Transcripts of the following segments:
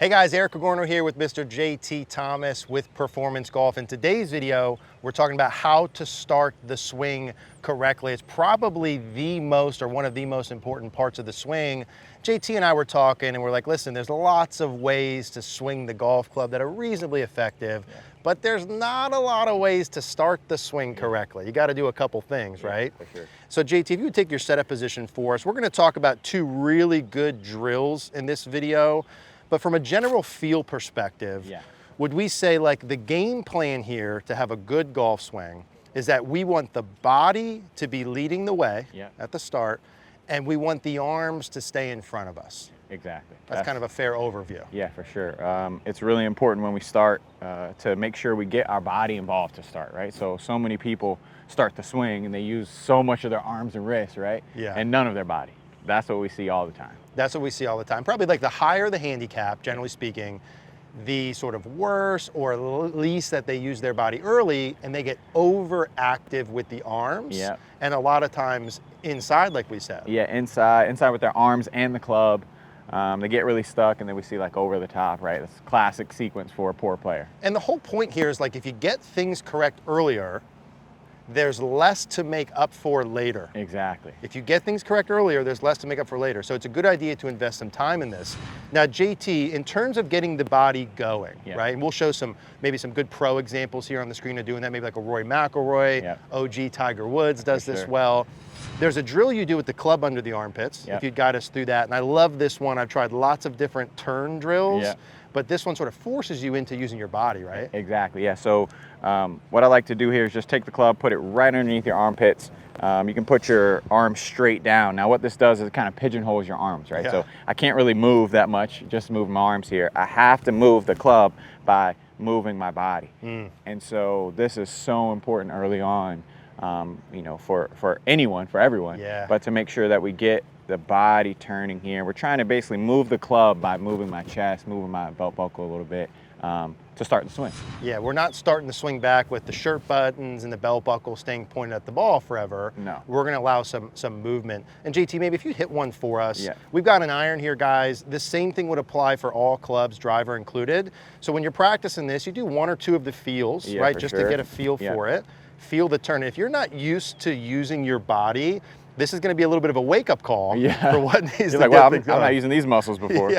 Hey guys, Erika Larkin here with Mr. JT Thomas with Performance Golf. In today's video, we're talking about how to start the swing correctly. It's probably the most or one of the most important parts of the swing. JT and I were talking and we're like, listen, there's lots of ways to swing the golf club that are reasonably effective, but there's not a lot of ways to start the swing correctly. You got to do a couple things, right? For sure. So JT, if you would take your setup position for us, we're going to talk about two really good drills in this video. But from a general feel perspective, would we say like the game plan here to have a good golf swing is that we want the body to be leading the way at the start, and we want the arms to stay in front of us? Exactly. That's kind of a fair overview. Yeah, for sure. It's really important when we start to make sure we get our body involved to start, right? So many people start the swing and they use so much of their arms and wrists, right? Yeah. And none of their body. That's what we see all the time. That's what we see all the time. Probably like the higher the handicap, generally speaking, the sort of worse or least that they use their body early, and they get overactive with the arms. Yeah. And a lot of times inside, like we said. Yeah, inside with their arms and the club. They get really stuck, and then we see like over the top, right? That's a classic sequence for a poor player. And the whole point here is like if you get things correct earlier, there's less to make up for later. Exactly. If you get things correct earlier, there's less to make up for later. So it's a good idea to invest some time in this. Now, JT, in terms of getting the body going, right? And we'll show maybe some good pro examples here on the screen of doing that. Maybe like a Rory McIlroy, OG Tiger Woods does this well. There's a drill you do with the club under the armpits, if you'd guide us through that. And I love this one. I've tried lots of different turn drills. But this one sort of forces you into using your body, right? Exactly, yeah. So what I like to do here is just take the club, put it right underneath your armpits. You can put your arms straight down. Now what this does is it kind of pigeonholes your arms, right? So I can't really move that much, just move my arms here. I have to move the club by moving my body. And so this is so important early on, you know, for anyone, for everyone. But to make sure that we get the body turning here. We're trying to basically move the club by moving my chest, moving my belt buckle a little bit to start the swing. Yeah, we're not starting the swing back with the shirt buttons and the belt buckle staying pointed at the ball forever. No. We're going to allow some movement. And JT, maybe if you hit one for us. We've got an iron here, guys. The same thing would apply for all clubs, driver included. So when you're practicing this, you do one or two of the feels, right? Just to get a feel for it. Feel the turn. If you're not used to using your body, this is going to be a little bit of a wake-up call for what needs to like, get well, things I'm going. not using these muscles before.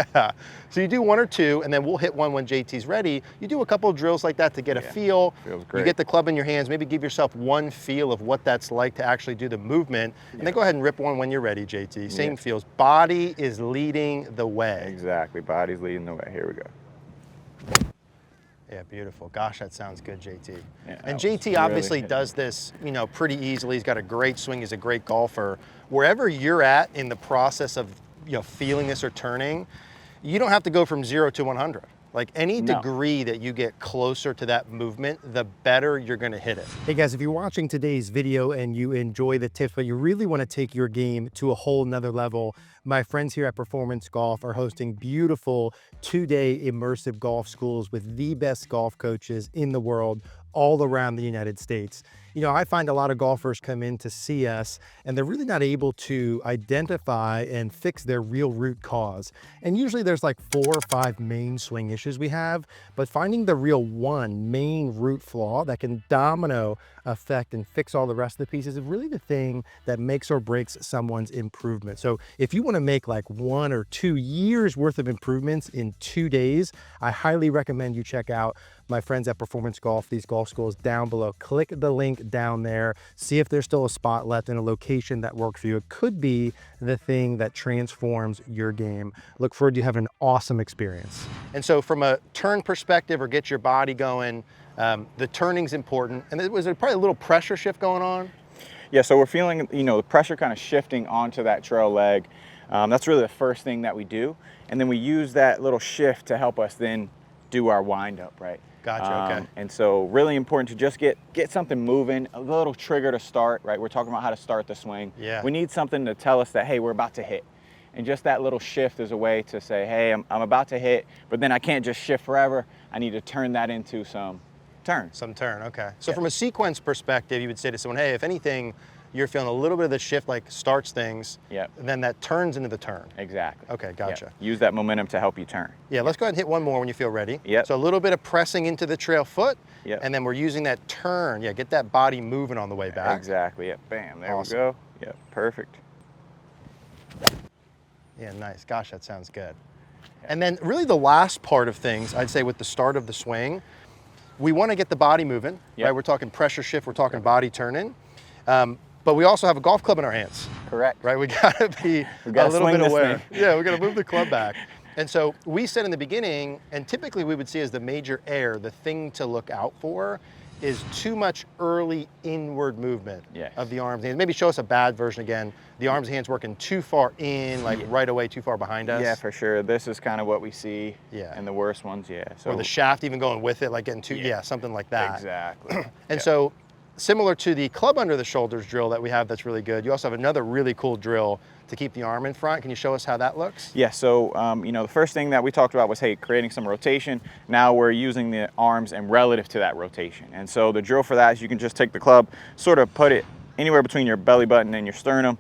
So you do one or two, and then we'll hit one when JT's ready. You do a couple of drills like that to get a feel. Feels great. You get the club in your hands. Maybe give yourself one feel of what that's like to actually do the movement. And then go ahead and rip one when you're ready, JT. Same feels. Body is leading the way. Exactly. Body's leading the way. Here we go. Yeah, beautiful. Gosh, that sounds good, JT. Yeah, and JT obviously does this, you know, pretty easily. He's got a great swing. He's a great golfer. Wherever you're at in the process of, you know, feeling this or turning, you don't have to go from 0 to 100. Like any degree that you get closer to that movement, the better you're going to hit it. Hey guys, if you're watching today's video and you enjoy the tips, but you really want to take your game to a whole nother level, my friends here at Performance Golf are hosting beautiful 2-day immersive golf schools with the best golf coaches in the world all around the United States. You know, I find a lot of golfers come in to see us and they're really not able to identify and fix their real root cause. And usually there's like 4 or 5 main swing issues we have, but finding the real one main root flaw that can domino effect and fix all the rest of the pieces is really the thing that makes or breaks someone's improvement. So if you want to make like 1 or 2 years worth of improvements in 2 days, I highly recommend you check out my friends at Performance Golf, these golf schools down below. Click the link down there, see if there's still a spot left in a location that works for you. It could be the thing that transforms your game. Look forward to having an awesome experience. And so from a turn perspective or get your body going, the turning's important. And was there probably a little pressure shift going on? Yeah, so we're feeling, you know, the pressure kind of shifting onto that trail leg. That's really the first thing that we do. And then we use that little shift to help us then do our wind up, right? Gotcha, okay. And so really important to just get something moving, a little trigger to start, right? We're talking about how to start the swing. We need something to tell us that, hey, we're about to hit. And just that little shift is a way to say, hey, I'm about to hit, but then I can't just shift forever. I need to turn that into some turn. Some turn, okay. So from a sequence perspective, you would say to someone, hey, if anything, you're feeling a little bit of the shift, like starts things, Yep. and then that turns into the turn. Exactly. Okay, gotcha. Yep. Use that momentum to help you turn. Yeah, let's go ahead and hit one more when you feel ready. Yep. So a little bit of pressing into the trail foot, Yep. and then we're using that turn. Yeah, get that body moving on the way back. Exactly. Yep. Bam. There Awesome. we go. Yep. Perfect. Yeah, nice. Gosh, that sounds good. And then really the last part of things, I'd say with the start of the swing, we want to get the body moving, Yep. right? We're talking pressure shift, we're talking body turning. But we also have a golf club in our hands, Correct. right? We gotta be a gotta little swing bit this aware. thing. Yeah, we gotta move the club back. And so we said in the beginning, and typically we would see as the major error, the thing to look out for is too much early inward movement Yes. of the arms and hands. Maybe show us a bad version again. The arms and hands working too far in, like right away, too far behind us. Yeah, for sure. This is kind of what we see. Yeah. And the worst ones, yeah. So Or the shaft even going with it, like getting too, yeah, something like that. Exactly. And Yeah. so similar to the club under the shoulders drill that we have that's really good, you also have another really cool drill to keep the arm in front. Can you show us how that looks? Yeah, so you know, the first thing that we talked about was, hey, creating some rotation. Now we're using the arms and relative to that rotation. And so the drill for that is you can just take the club, sort of put it anywhere between your belly button and your sternum,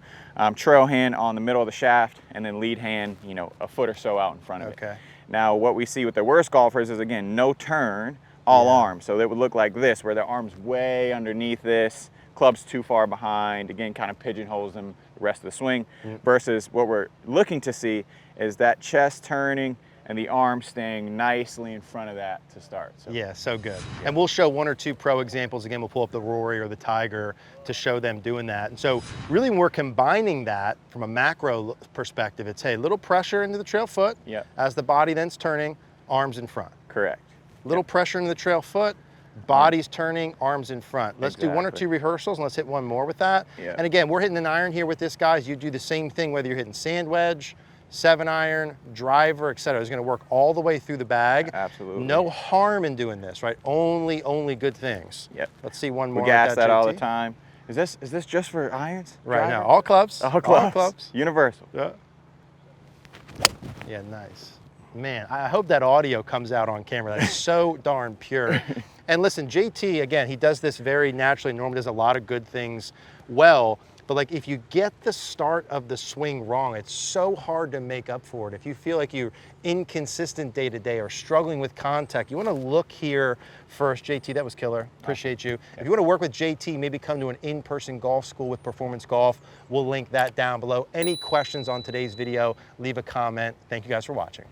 trail hand on the middle of the shaft, and then lead hand, you know, a foot or so out in front of it. Okay. Now what we see with the worst golfers is, again, no turn, all arms. So it would look like this, where their arm's way underneath this, club's too far behind, again, kind of pigeonholes them the rest of the swing, versus what we're looking to see is that chest turning and the arm staying nicely in front of that to start. So, Yeah, so good. And we'll show one or two pro examples. Again, we'll pull up the Rory or the Tiger to show them doing that. And so really when we're combining that from a macro perspective, it's, hey, little pressure into the trail foot. Yep. As the body then's turning, arms in front. correct. Little pressure into the trail foot, body's turning, arms in front. Let's do one or Exactly. two rehearsals and let's hit one more with that. Yeah. And again, we're hitting an iron here with this, guys. You do the same thing, whether you're hitting sand wedge, 7-iron, driver, etc. It's gonna work all the way through the bag. Absolutely. No harm in doing this, right? Only good things. Yep. Let's see one more. We gas like that all the JT. time. Is this just for irons? Right now, Driver? all clubs. All clubs. All clubs. Universal. Yeah. Yeah, nice. Man, I hope that audio comes out on camera. That's so darn pure. And listen, JT, again, he does this very naturally. Normally does a lot of good things well. But like if you get the start of the swing wrong, it's so hard to make up for it. If you feel like you're inconsistent day to day or struggling with contact, you want to look here first. JT, that was killer. Appreciate you. If you want to work with JT, maybe come to an in-person golf school with Performance Golf. We'll link that down below. Any questions on today's video, leave a comment. Thank you guys for watching.